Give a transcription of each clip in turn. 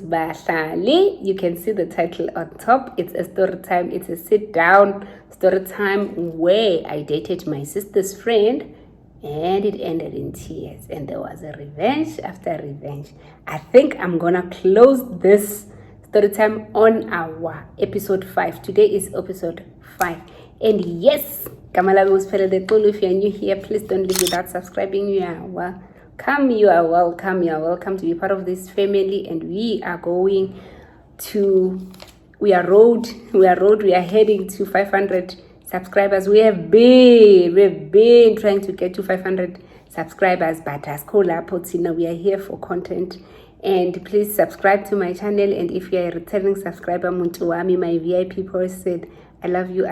Bahlali. You can see the title on top. It's a story time. It's a sit down story time where I dated my sister's friend and it ended in tears. And there was a revenge after revenge. I think I'm gonna close this story time on our episode 5. Today is episode 5. And yes, Kamala was if you're new here, please don't leave without subscribing. You are welcome. You are welcome. You are welcome to be part of this family. And we are going to we are heading to 500 subscribers. We've been trying to get to 500 subscribers, but as Potsina, we are here for content. And please subscribe to my channel. And if you are a returning subscriber, Muntuwami, my VIP person, I love you.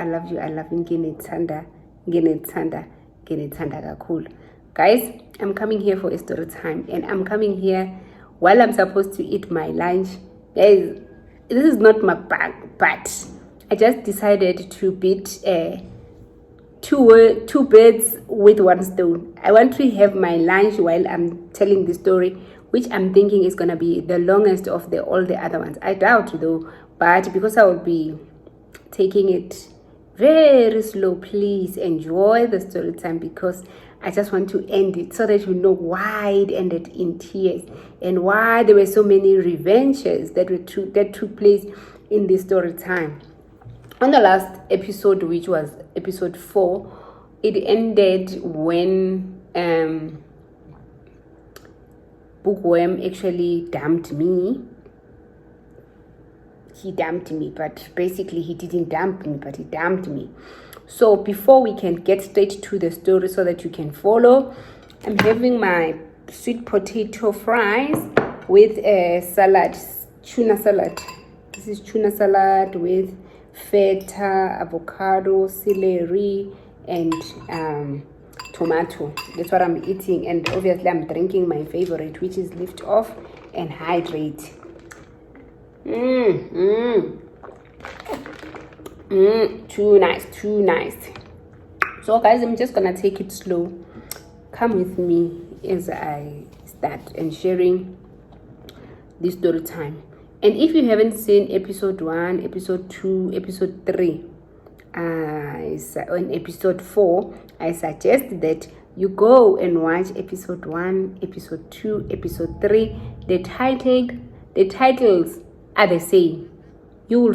Nginethanda kakhulu. Guys, I'm coming here for a story time, and I'm coming here while I'm supposed to eat my lunch. Guys, this is not my bag, but I just decided to beat two birds with one stone. I want to have my lunch while I'm telling the story, which I'm thinking is gonna be the longest of all the other ones. I doubt though, but because I will be taking it very slow, please enjoy the story time, because I just want to end it so that you know why it ended in tears and why there were so many revenges that took place in this story time. On the last episode, which was episode 4, it ended when Bookworm actually dumped me. He dumped me, but basically he didn't dump me, but he dumped me. So before we can get straight to the story so that you can follow, I'm having my sweet potato fries with a salad, tuna salad. This is tuna salad with feta, avocado, celery, and tomato. That's what I'm eating. And obviously I'm drinking my favorite, which is Lift Off and Hydrate. Too nice. So guys, I'm just gonna take it slow. Come with me as I start and sharing this story time. And if you haven't seen episode 1, episode 2, episode 3, on episode 4, I suggest that you go and watch episode 1, episode 2, episode 3. The titles are the same. You'll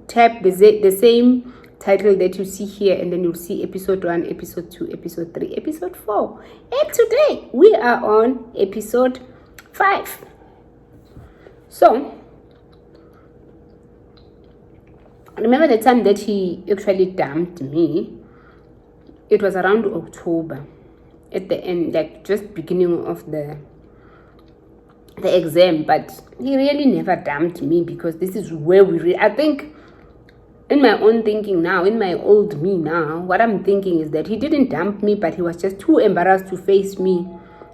tap the same title that you see here, and then you'll see episode 1, episode 2, episode 3, episode 4. And today we are on episode 5. So remember the time that he actually dumped me? It was around October, at the end, like just beginning of the exam. But he really never dumped me, because this is where I think, in my own thinking now, in my old me now, what I'm thinking is that he didn't dump me, but he was just too embarrassed to face me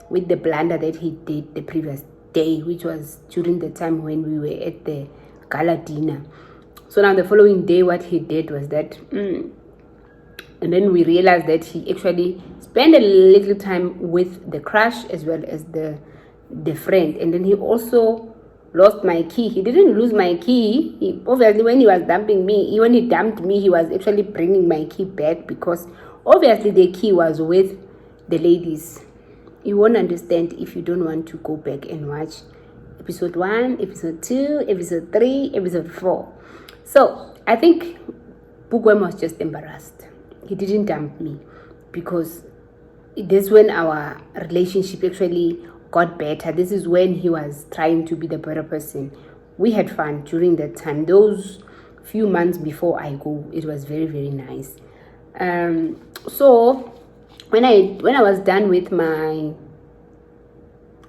with the blunder that he did the previous day, which was during the time when we were at the gala dinner. So now the following day, what he did was that, and then we realized that he actually spent a little time with the crush as well as the friend. And then he also lost my key. He didn't lose my key. Obviously, when he was dumping me, when he dumped me, he was actually bringing my key back, because obviously the key was with the ladies. You won't understand if you don't want to go back and watch episode 1, episode 2, episode 3, episode 4. So I think Bookworm was just embarrassed. He didn't dump me, because this is when our relationship actually got better. This is when he was trying to be the better person. We had fun during that time. Those few months before I go, it was very, very nice. So when I was done with my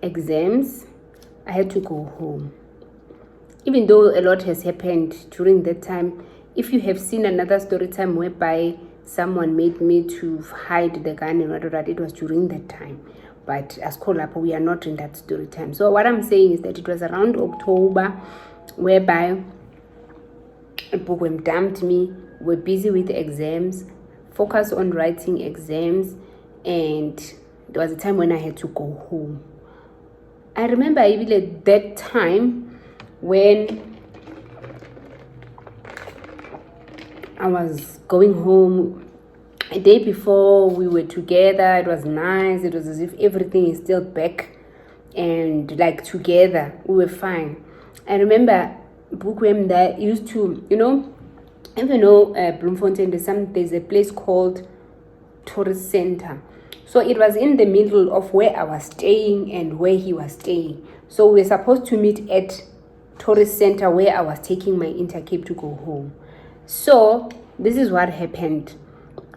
exams, I had to go home. Even though a lot has happened during that time. If you have seen another story time whereby someone made me to hide the gun and whatever, it was during that time. But as Kolapa, we are not in that story time. So what I'm saying is that it was around October, whereby Bookworm dumped me. We're busy with exams, focused on writing exams, and there was a time when I had to go home. I remember even at that time when I was going home, a day before we were together, it was nice. It was as if everything is still back and like together. We were fine. I remember Bukwem that used to, if you know Bloemfontein, there's a place called Tourist Center. So it was in the middle of where I was staying and where he was staying. So we were supposed to meet at Tourist Center where I was taking my Intercape to go home. So this is what happened.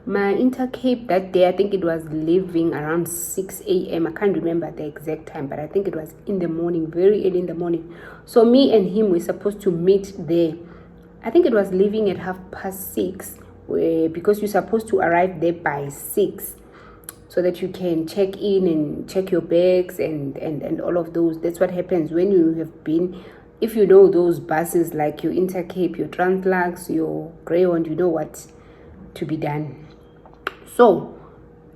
My Intercape that day, I think it was leaving around 6 a.m. I can't remember the exact time, but I think it was in the morning, very early in the morning. So me and him were supposed to meet there. I think it was leaving at 6:30, because you're supposed to arrive there by 6 so that you can check in and check your bags and all of those. That's what happens when you have been, if you know those buses like your Intercape, your Translux, your Greyhound, you know what to be done. So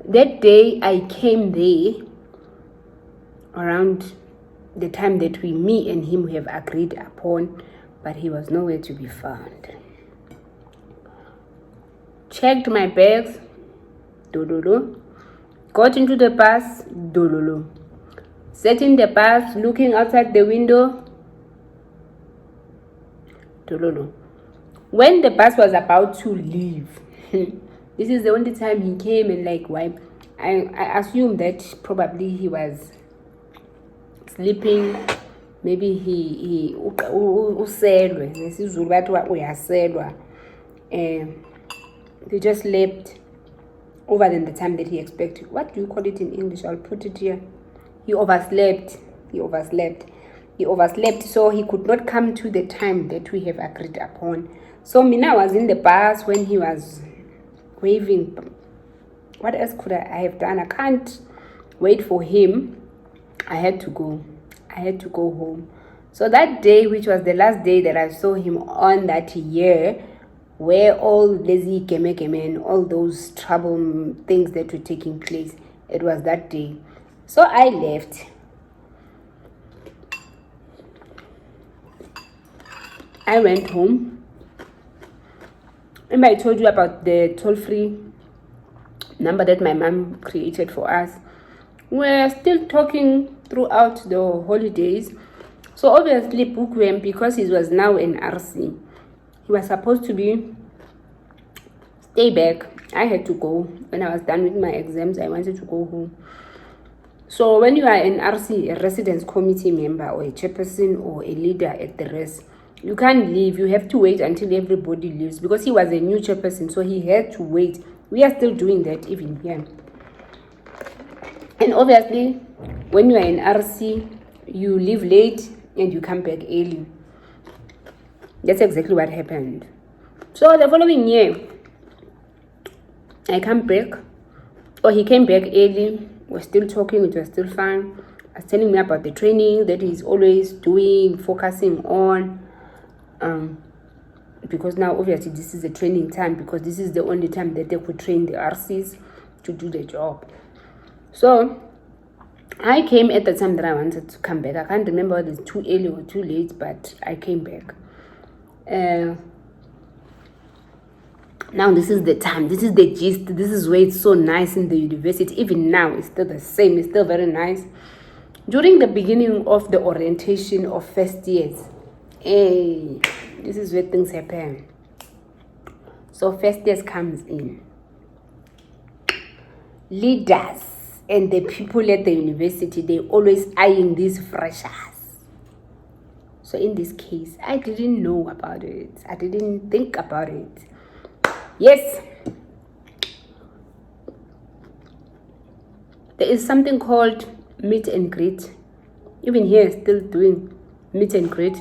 that day I came there around the time that me and him have agreed upon, but he was nowhere to be found. Checked my bags, dololo. Got into the bus, dololo. Sat in the bus, looking outside the window, dololo. When the bus was about to leave, this is the only time he came and like wiped. I assume that probably he was sleeping. Maybe he uselwe. NgesiZulu bathi uyaselwa. He just slept over than the time that he expected. What do you call it in English? I'll put it here. He overslept. So he could not come to the time that we have agreed upon. So Mina was in the bus when he was waving. What else could I have done? I can't wait for him. I had to go home. So that day, which was the last day that I saw him on that year, where all lazy game and all those trouble things that were taking place, it was that day. So I left. I went home. Remember I told you about the toll-free number that my mom created for us. We're still talking throughout the holidays. So obviously Bukwem, because he was now an RC, he was supposed to be stay back. I had to go. When I was done with my exams, I wanted to go home. So when you are an RC, a residence committee member or a chairperson or a leader at the rest, you can't leave. You have to wait until everybody leaves, because he was a new chairperson, so he had to wait. We are still doing that even here. And obviously, when you are an RC, you leave late and you come back early. That's exactly what happened. So the following year, I come back, or he came back early. We're still talking, it was still fine. He was telling me about the training that he's always doing, focusing on. Because now obviously this is a training time, because this is the only time that they could train the RCs to do the job. So I came at the time that I wanted to come back. I can't remember whether it's too early or too late, but I came back. Now this is the time, this is the gist, this is where it's so nice in the university. Even now it's still the same, it's still very nice. During the beginning of the orientation of first years, this is where things happen. So first years comes in. Leaders and the people at the university, they always eyeing these freshers. So in this case, I didn't know about it. I didn't think about it. Yes, there is something called meet and greet. Even here, still doing meet and greet,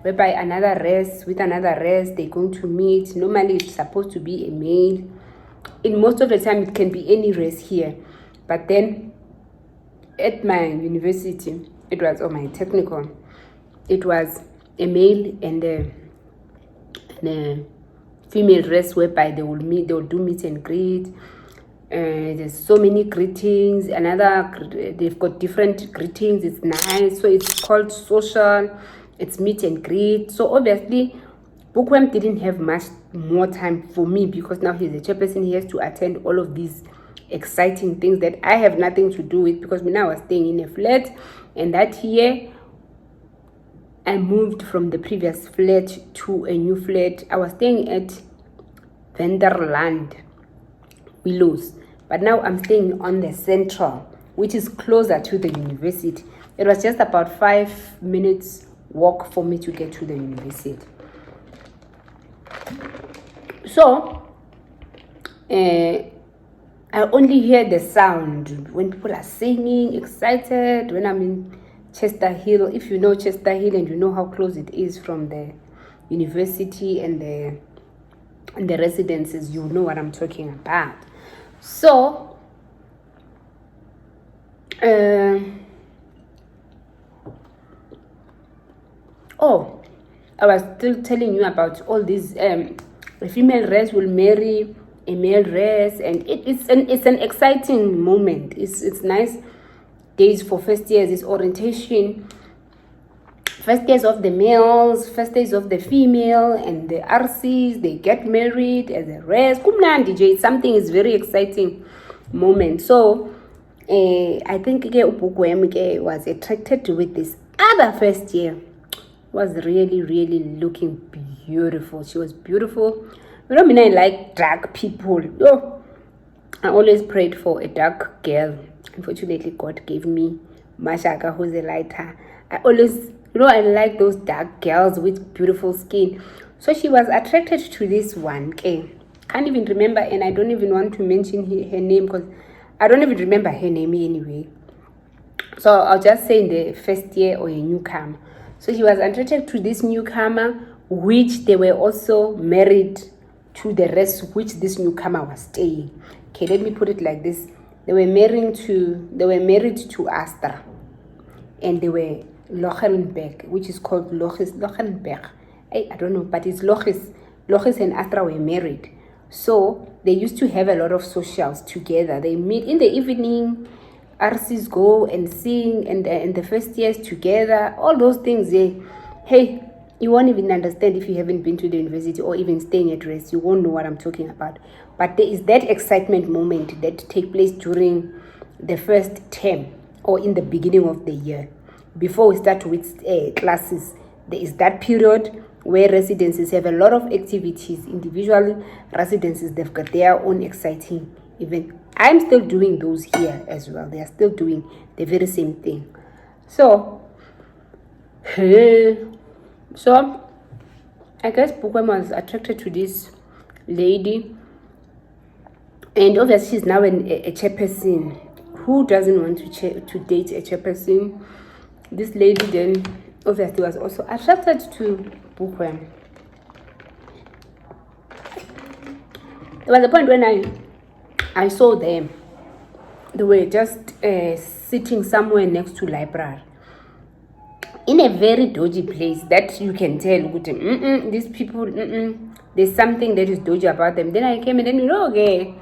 whereby another race with another race, they're going to meet. Normally, it's supposed to be a male. In most of the time, it can be any race here. But then, at my university, it was, or my technical, it was a male and a female race, whereby they will meet, they will do meet and greet. There's so many greetings. They've got different greetings. It's nice. So it's called social. It's meet and greet. So obviously, Bookworm didn't have much more time for me because now he's a chairperson. He has to attend all of these exciting things that I have nothing to do with, because now I was staying in a flat, and that year I moved from the previous flat to a new flat. I was staying at Vanderland Willows, but now I'm staying on the Central, which is closer to the university. It was just about 5 minutes walk for me to get to the university. So I only hear the sound when people are singing, excited, when I'm in Chester Hill. If you know Chester Hill and you know how close it is from the university and the residences, you know what I'm talking about. So I was still telling you about all these. A female race will marry a male race, and it's an exciting moment. It's nice days for first years. It's orientation, first days of the males, first days of the female, and the RCs. They get married as a race. Kumnandi DJ, something is very exciting moment. So I think Upugwem was attracted to with this other first year. Was really looking beautiful. She was beautiful. You know, I like dark people. Oh, I always prayed for a dark girl. Unfortunately, God gave me Mashaka, who's a lighter. I always, I like those dark girls with beautiful skin. So she was attracted to this one. Okay, can't even remember, and I don't even want to mention her name because I don't even remember her name anyway. So I'll just say in the first year or a newcomer. So she was attracted to this newcomer, which they were also married to the rest, which this newcomer was staying. Okay, let me put it like this: they were married to Astra, and they were Lochenberg, which is called Lochenberg. I don't know, but it's Lochis. Lochis and Astra were married, so they used to have a lot of socials together. They meet in the evening. RCs go and sing, and the first years together, all those things. Hey, you won't even understand if you haven't been to the university or even staying at rest. You won't know what I'm talking about. But there is that excitement moment that take place during the first term or in the beginning of the year. Before we start with classes, there is that period where residences have a lot of activities. Individual residences, they've got their own exciting event. I'm still doing those here as well. They are still doing the very same thing. So I guess Bukwem was attracted to this lady, and obviously she's now a chairperson. Who doesn't want to date a chairperson? This lady then obviously was also attracted to Bukwem. There was a point when I saw them. They were just sitting somewhere next to library, in a very dodgy place that you can tell these people, there's something that is dodgy about them. Then I came and then okay,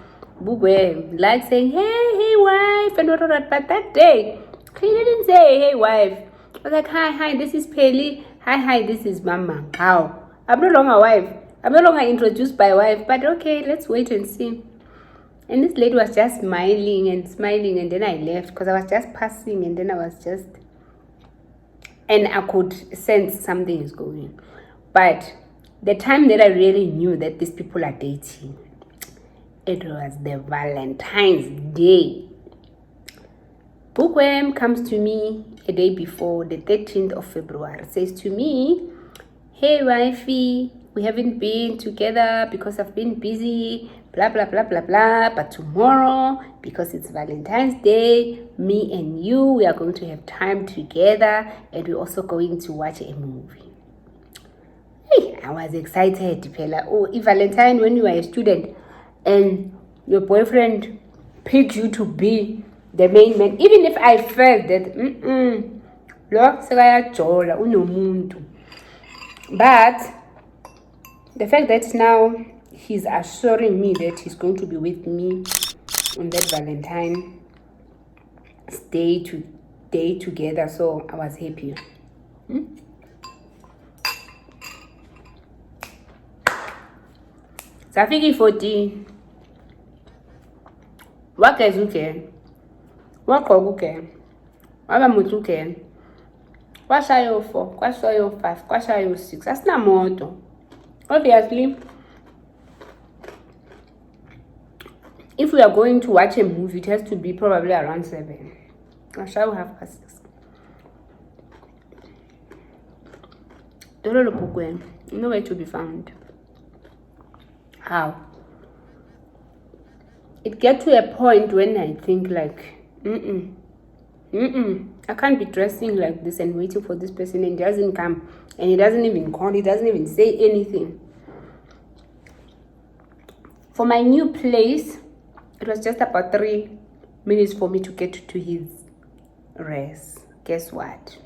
Bugwe, like saying, hey wife, and what, but that day he didn't say hey wife. I was like, hi, this is Peli. Hi, this is Mama. How? I'm no longer wife. I'm no longer introduced by wife, but okay, let's wait and see. And this lady was just smiling, and then I left because I was just passing, and then and I could sense something is going. But the time that I really knew that these people are dating, it was the Valentine's Day. Bookworm comes to me a day before, the 13th of February, says to me, hey wifey, we haven't been together because I've been busy, blah blah blah blah blah, but tomorrow, because it's Valentine's Day, me and you, we are going to have time together, and we're also going to watch a movie. Hey, I was excited, Pela. Oh, if Valentine, when you are a student and your boyfriend picked you to be the main man, even if I felt that but the fact that now he's assuring me that he's going to be with me on that Valentine's day together, so I was happy. Safiki 14. Wakezuke. Wakoguke. Wabamutuke. Kwashayo 4. Kwashayo 5. Kwashayo 6. That's not moto. Obviously, if we are going to watch a movie, it has to be probably around 7. I shall have past 6. Nowhere to be found. How? It gets to a point when I think like, I can't be dressing like this and waiting for this person and he doesn't come and he doesn't even call, he doesn't even say anything. For my new place, it was just about 3 minutes for me to get to his rest. Guess what?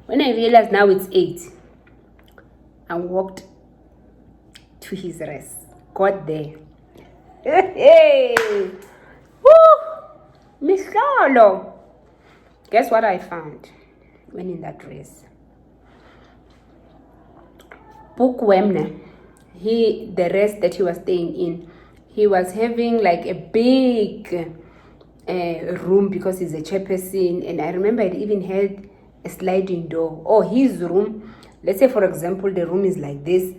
When I realized now it's 8, I walked to his rest. Got there. Hey! Woo! Michalo! Guess what I found when in that race? Bookworm. The rest that he was staying in, he was having like a big room because he's a chairperson, and I remember it even had a sliding door. Or his room, let's say for example the room is like this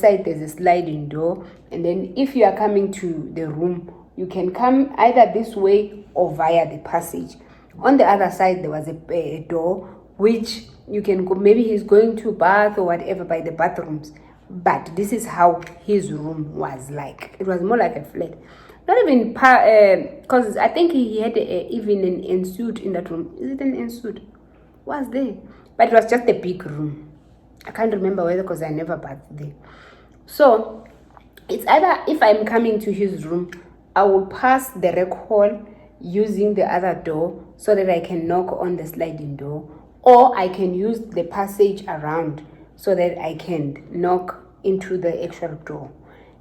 side there's a sliding door, and then if you are coming to the room, you can come either this way or via the passage. On the other side there was a door which you can go, maybe he's going to bath or whatever by the bathrooms. But this is how his room was like. It was more like a flat. Not even because I think he had even an ensuite in that room. Is it an ensuite? Was there? But it was just a big room. I can't remember whether, because I never bathed there. So it's either if I'm coming to his room, I will pass the rec hall using the other door so that I can knock on the sliding door, or I can use the passage around so that I can knock into the actual door.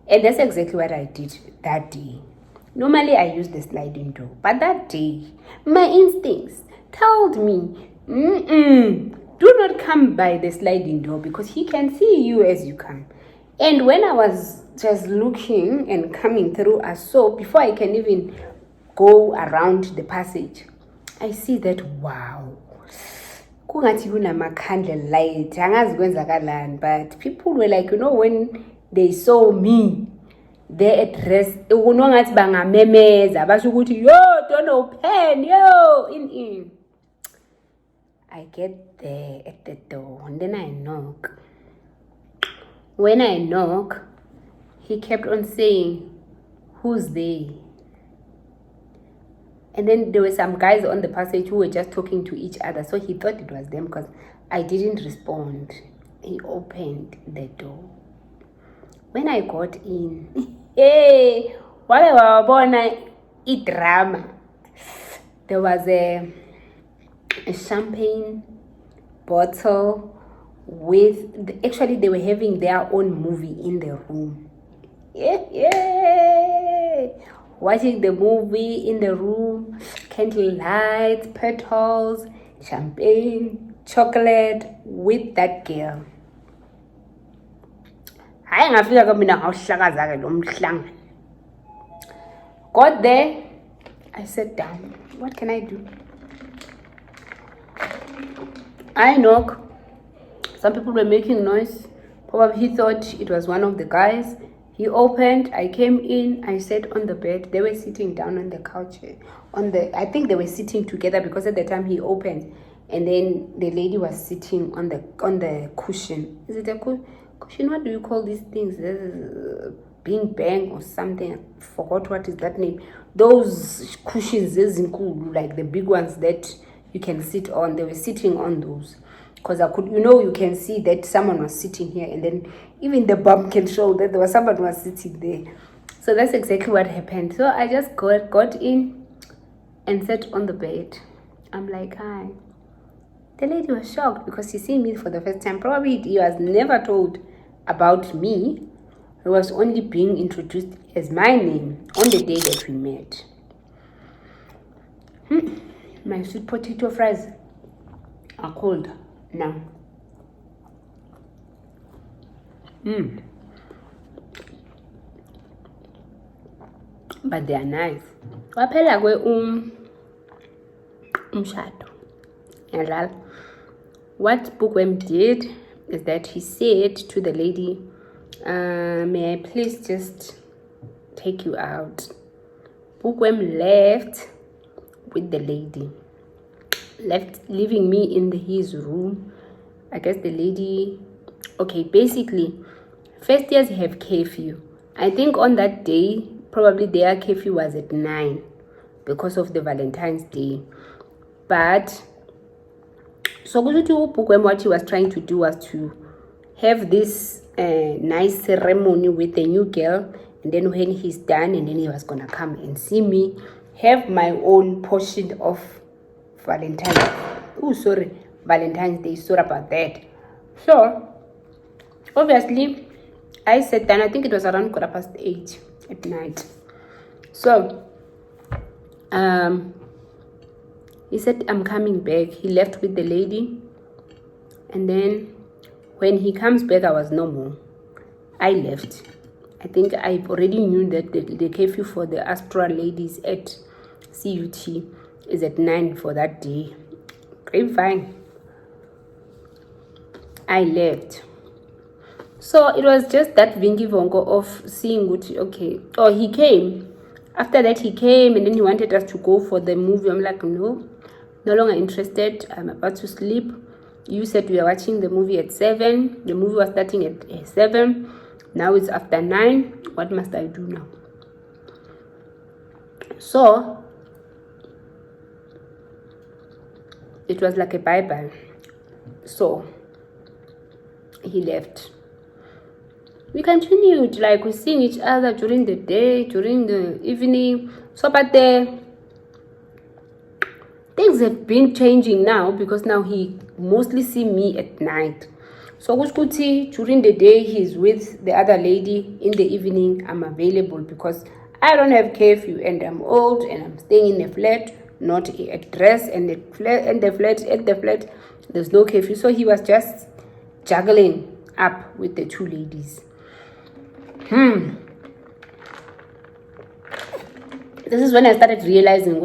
And that's exactly what I did that day. Normally I use the sliding door, but that day my instincts told me, do not come by the sliding door because he can see you as you come. And when I was just looking and coming through, I saw, before I can even go around the passage, I see that, wow, kungathi kunama-candle light, angazi kwenzakalani, but people were like, when they saw me, their address, unongathi bangamemeza, basho ukuthi, yo, don't open, yo, in. I get there at the door, and then I knock. When I knock, he kept on saying, who's there? And then there were some guys on the passage who were just talking to each other. So he thought it was them because I didn't respond. He opened the door. When I got in, hey, what I drama. There was a champagne bottle with, actually they were having their own movie in the room. Yeah. Watching the movie in the room, candle lights, petals, champagne, chocolate with that girl. Hayi ngafika mina ngawuhlakaza ke lo mhlanga. Got there, I sat down. What can I do? I knock. Some people were making noise. Probably he thought it was one of the guys. He opened, I came in, I sat on the bed. They were sitting down on the couch. I think they were sitting together because at the time he opened. And then the lady was sitting on the cushion. Is it a cushion? What do you call these things? Bing bang or something. I forgot what is that name. Those cushions, like the big ones that you can sit on. They were sitting on those. Because I could, you can see that someone was sitting here, and then even the bum can show that there was someone who was sitting there. So that's exactly what happened. So I just got in and sat on the bed. I'm like, hi. The lady was shocked because she seen me for the first time. Probably he was never told about me. He was only being introduced as my name on the day that we met. My sweet potato fries are cold now. But they are nice. Waphela kwe umshado. Yadlala. What Bookworm did is that he said to the lady, may I please just take you out? Bookworm left with the lady, leaving me in his room. I guess the lady, okay, basically, first years have curfew. I think on that day, probably their curfew was at 9 because of the Valentine's Day. But so Bookworm, what he was trying to do was to have this nice ceremony with the new girl, and then when he's done, and then he was gonna come and see me, have my own portion of Valentine's Day. Sorry about that. So obviously I sat down. I think it was around 8:15 at night. So he said, I'm coming back. He left with the lady, and then when he comes back, I was no more. I left. I think I already knew that the curfew for the Astral ladies at CUT is at 9 for that day. Great, fine. I left. So it was just that Vinky Vongo of seeing Gucci. Okay. Oh, he came. After that, he came, and then he wanted us to go for the movie. I'm like, no longer interested. I'm about to sleep. You said we are watching the movie at 7. The movie was starting at 7. Now it's after 9. What must I do now? So it was like a bye-bye. So he left. We continued, like we seeing each other during the day, during the evening. So but things have been changing now, because now he mostly see me at night. So during the day he's with the other lady, in the evening I'm available because I don't have curfew and I'm old and I'm staying in a flat, not a dress, and at the flat there's no curfew. So he was just juggling up with the two ladies. This is when I started realizing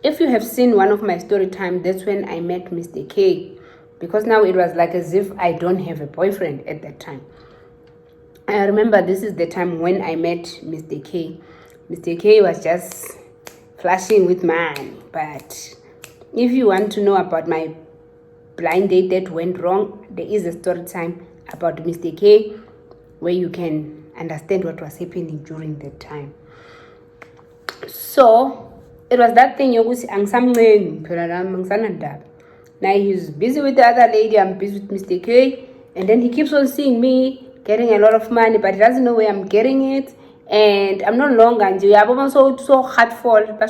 if you have seen one of my story time, that's when I met Mr. K, because now it was like as if I don't have a boyfriend at that time. I remember this is the time when I met Mr. K. Mr. K was just flashing with man. But if you want to know about my blind date that went wrong, there is a story time about Mr. K where you can understand what was happening during that time. So it was that thing now he's busy with the other lady, I'm busy with Mr. K, and then he keeps on seeing me getting a lot of money, but he doesn't know where I'm getting it, and I'm no longer so heartful. I was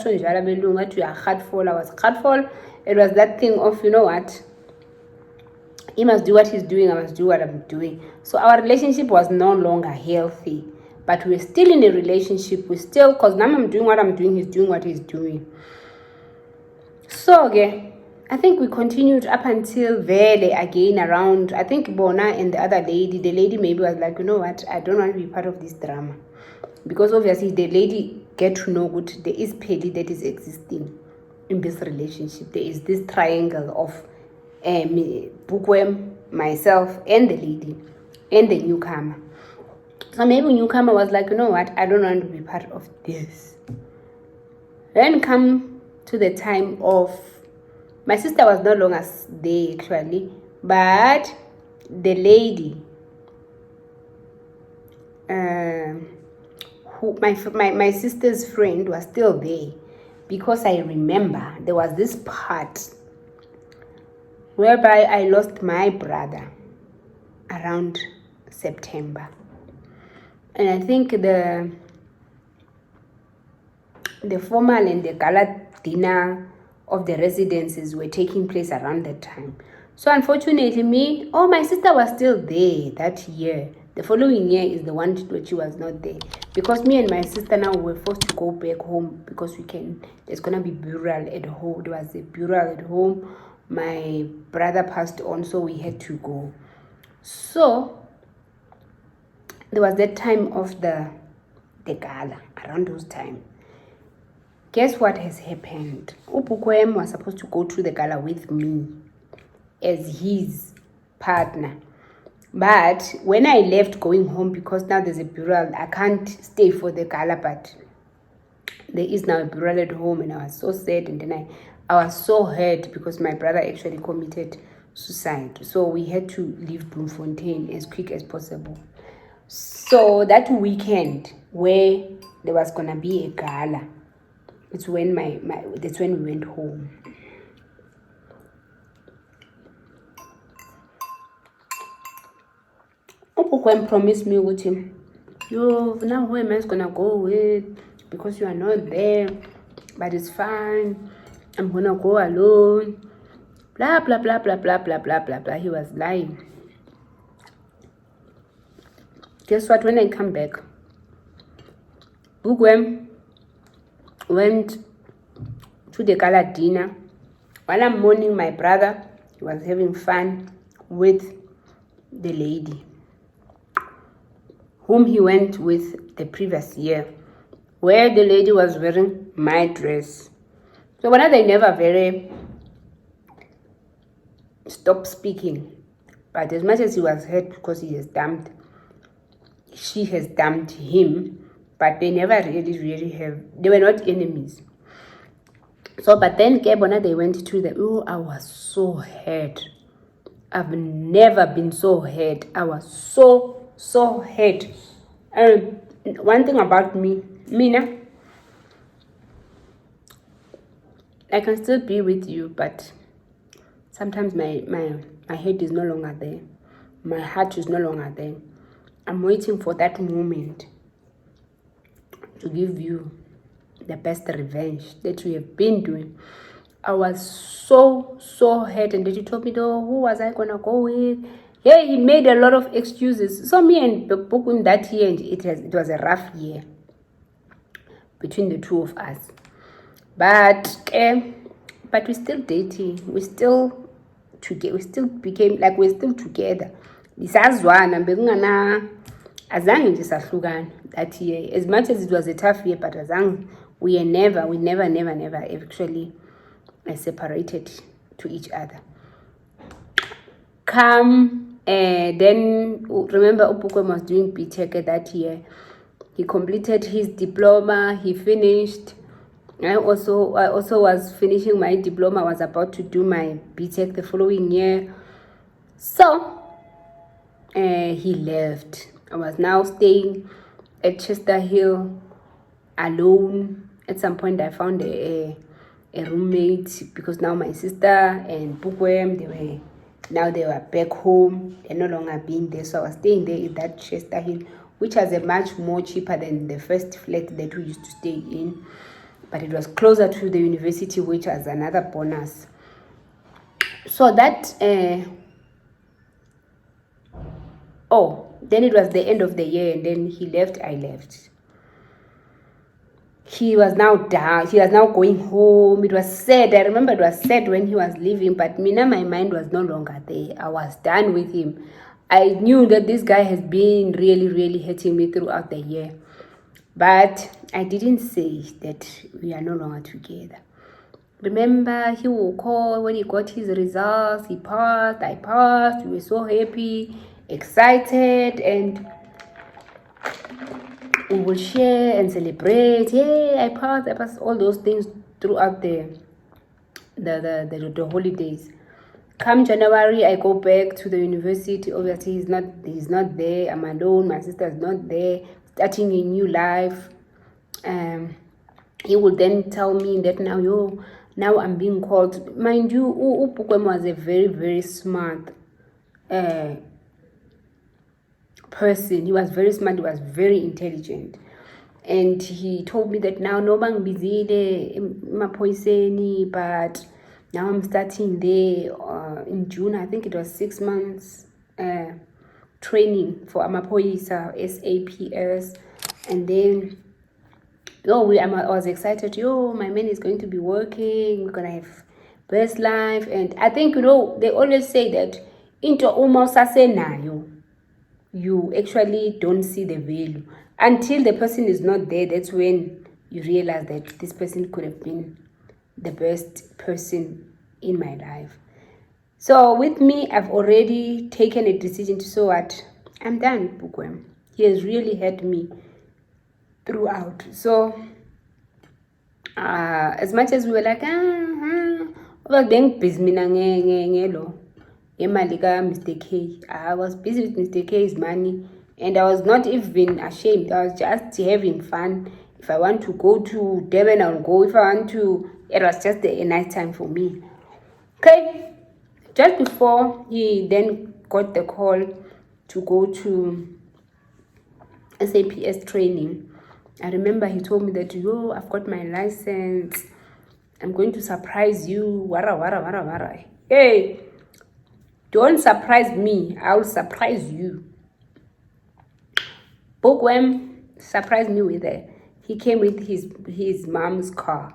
heartful. It was that thing of, you know what, he must do what he's doing, I must do what I'm doing. So our relationship was no longer healthy, but we're still in a relationship. We still, because now I'm doing what I'm doing, he's doing what he's doing. So okay, I think we continued up until Vele again around, I think Bona and the other lady. The lady maybe was like, you know what, I don't want to be part of this drama, because obviously the lady get to know what there is petty that is existing in this relationship. There is this triangle of Bookworm, myself, and the lady, and the newcomer. So maybe newcomer was like, you know what, I don't want to be part of this. Then come to the time of, my sister was no longer there actually, but the lady, who my sister's friend was still there, because I remember there was this part whereby I lost my brother around September. And I think the formal and the gala dinner of the residences were taking place around that time. So unfortunately my sister was still there that year, The following year is the one that she was not there. Because me and my sister now were forced to go back home because there's gonna be burial at home. There was a burial at home. My brother passed on, so we had to go. So there was that time of the gala, around those time. Guess what has happened? Upukwem was supposed to go to the gala with me as his partner. But when I left going home, because now there's a burial, I can't stay for the gala, but there is now a burial at home, and I was so sad, and then I was so hurt because my brother actually committed suicide. So we had to leave Bloemfontein as quick as possible. So that weekend where there was gonna be a gala, it's when that's when we went home. Upukwem promised me with him, yo, now who am I gonna go with? Because you are not there, but it's fine. I'm gonna go alone. Blah blah blah blah blah blah blah blah blah. He was lying. Guess what? When I come back, Upukwem went to the gala dinner. While I'm mourning my brother, he was having fun with the lady whom he went with the previous year, where the lady was wearing my dress. So when they never very stopped speaking, but as much as he was hurt because she has dumped him, but they never really have, they were not enemies. So, but then Kebona, they went to I was so hurt. I've never been so hurt. I was so hurt. And one thing about me, Mina, I can still be with you, but sometimes my head is no longer there. My heart is no longer there. I'm waiting for that moment to give you the best revenge that you have been doing. I was so hurt, and then you told me, though, who was I gonna go with? Yeah, he made a lot of excuses. So me and Bukwim that year, it was a rough year between the two of us. But we're still dating. We're still together. We still became like we're still together. Bisazwana bekungana azange nje sahlukana that year. As much as it was a tough year, but we never actually separated to each other. Then remember Upukwem was doing BTech that year. He completed his diploma. He finished. I also was finishing my diploma. I was about to do my BTech the following year. So he left. I was now staying at Chester Hill alone. At some point I found a roommate, because now my sister and Bukwem, they were back home. They're no longer being there. So I was staying there in that Chester Hill, which was a much more cheaper than the first flat that we used to stay in. But it was closer to the university, which was another bonus. So that, then it was the end of the year, and then he left, I left. He was now down. He was now going home. It was sad. I remember it was sad when he was leaving, but Mina, my mind was no longer there. I was done with him. I knew that this guy has been really hurting me throughout the year. But I didn't say that we are no longer together. Remember, he will call when he got his results. He passed, I passed. We were so happy, excited, and we will share and celebrate. Yeah, I passed, all those things throughout the holidays. Come January, I go back to the university. Obviously, he's not there. I'm alone. My sister's not there. Starting a new life. He will then tell me that now I'm being called. Mind you, Upukwem was a very smart person. He was very smart. He was very intelligent, and he told me that now no bang busy mapoiseni, but now I'm starting there in June. I think it was 6 months training for Amapoisa, SAPS. And then, I was excited. My man is going to be working. We're going to have best life. And I think, they always say that into uma usasenayo, you actually don't see the value. Until the person is not there, that's when you realize that this person could have been the best person in my life. So with me, I've already taken a decision to say what? I'm done, Bukwem. He has really helped me throughout. So as much as we were like, well, then busy Mr. K. I was busy with Mr. K's money, and I was not even ashamed. I was just having fun. If I want to go to Devon, I'll go. If I want to, it was just a nice time for me. Okay, just before he then got the call to go to SAPS training, I remember he told me that, I've got my license. I'm going to surprise you. Wara. Hey, don't surprise me. I'll surprise you. Bokwem surprised me with it. He came with his mom's car,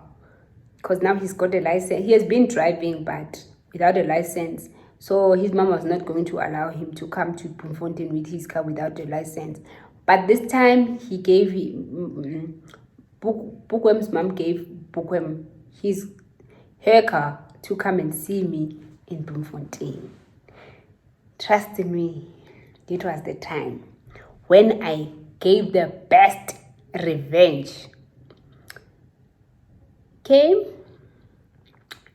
because now he's got a license. He has been driving, but without a license. So his mom was not going to allow him to come to Bloemfontein with his car without a license. But this time he gave him, Bokwem's mom gave Bokwem her car to come and see me in Bloemfontein. Trust me, it was the time when I gave the best revenge. Came,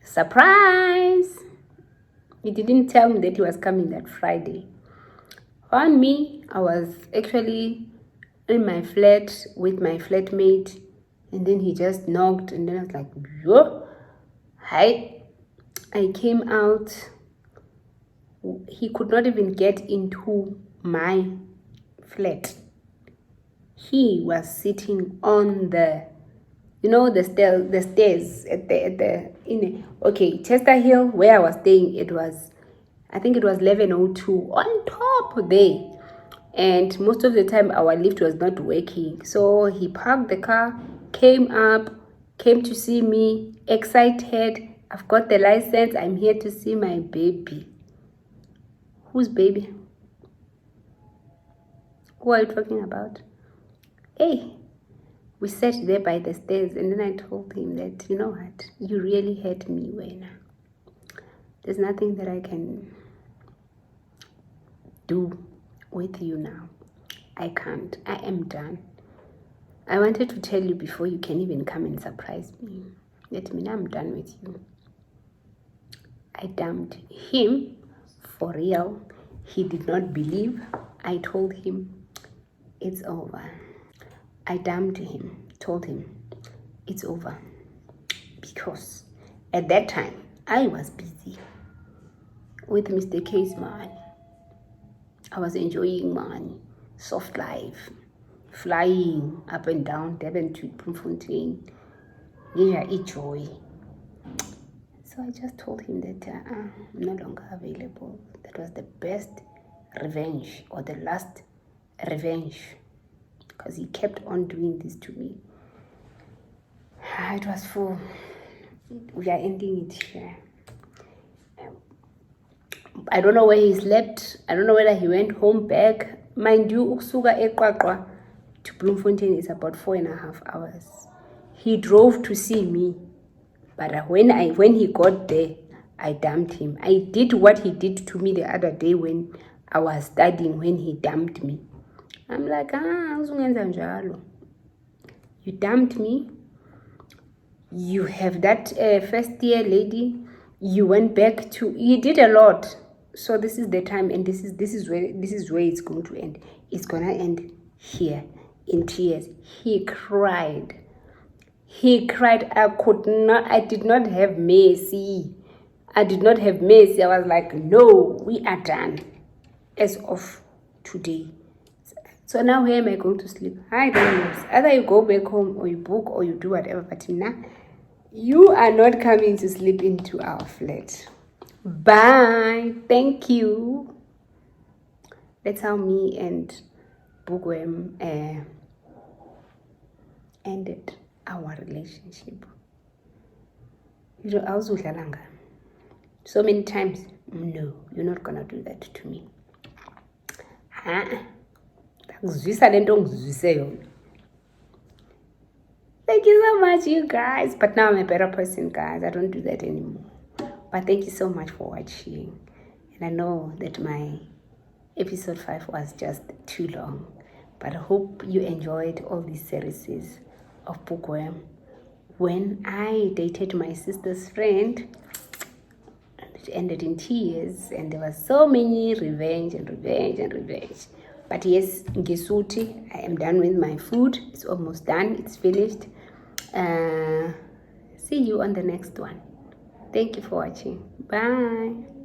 surprise! He didn't tell me that he was coming that Friday. On me, I was actually in my flat with my flatmate, and then he just knocked, and then I was like, yo, hi. I came out. He could not even get into my flat. He was sitting on the stairs at Chester Hill, where I was staying. I think it was 1102 on top there, and most of the time our lift was not working. So he parked the car, came to see me, excited. I've got the license. I'm here to see my baby. Whose baby? Who are you talking about? Hey, we sat there by the stairs, and then I told him that, you know what, you really hurt me, Wena. There's nothing that I can do with you now. I can't. I am done. I wanted to tell you before you can even come and surprise me. Let me know I'm done with you. I dumped him for real. He did not believe. I told him it's over. I dumped him, told him it's over, because at that time I was busy with Mr. K's money. I was enjoying money, soft life, flying up and down Devon to Bloemfontein. Yeah, enjoy. So I just told him that I'm no longer available. That was the best revenge, or the last revenge, because he kept on doing this to me. It was full. We are ending it here. I don't know where he slept. I don't know whether he went home back. Mind you, ukusuka eQwaqwa to Bloemfontein is about 4.5 hours. He drove to see me, but when he got there, I dumped him. I did what he did to me the other day when I was studying, when he dumped me. I'm like, you dumped me. You have that first year lady. You went back to. You did a lot. So this is the time, and this is where it's going to end. It's gonna end here in tears. He cried. I did not have mercy. I was like, no, we are done as of today. So now where am I going to sleep? I don't know. Either you go back home, or you book, or you do whatever. But now, you are not coming to sleep into our flat. Bye. Thank you. That's how me and Bookworm ended our relationship. So many times, no, you're not gonna do that to me. Thank you so much, you guys. But now I'm a better person, guys. I don't do that anymore. But thank you so much for watching. And I know that my episode 5 was just too long. But I hope you enjoyed all these series of Bookworm. When I dated my sister's friend, it ended in tears, and there was so many revenge. But yes, Ngisuti, I am done with my food. It's almost done. It's finished. See you on the next one. Thank you for watching. Bye.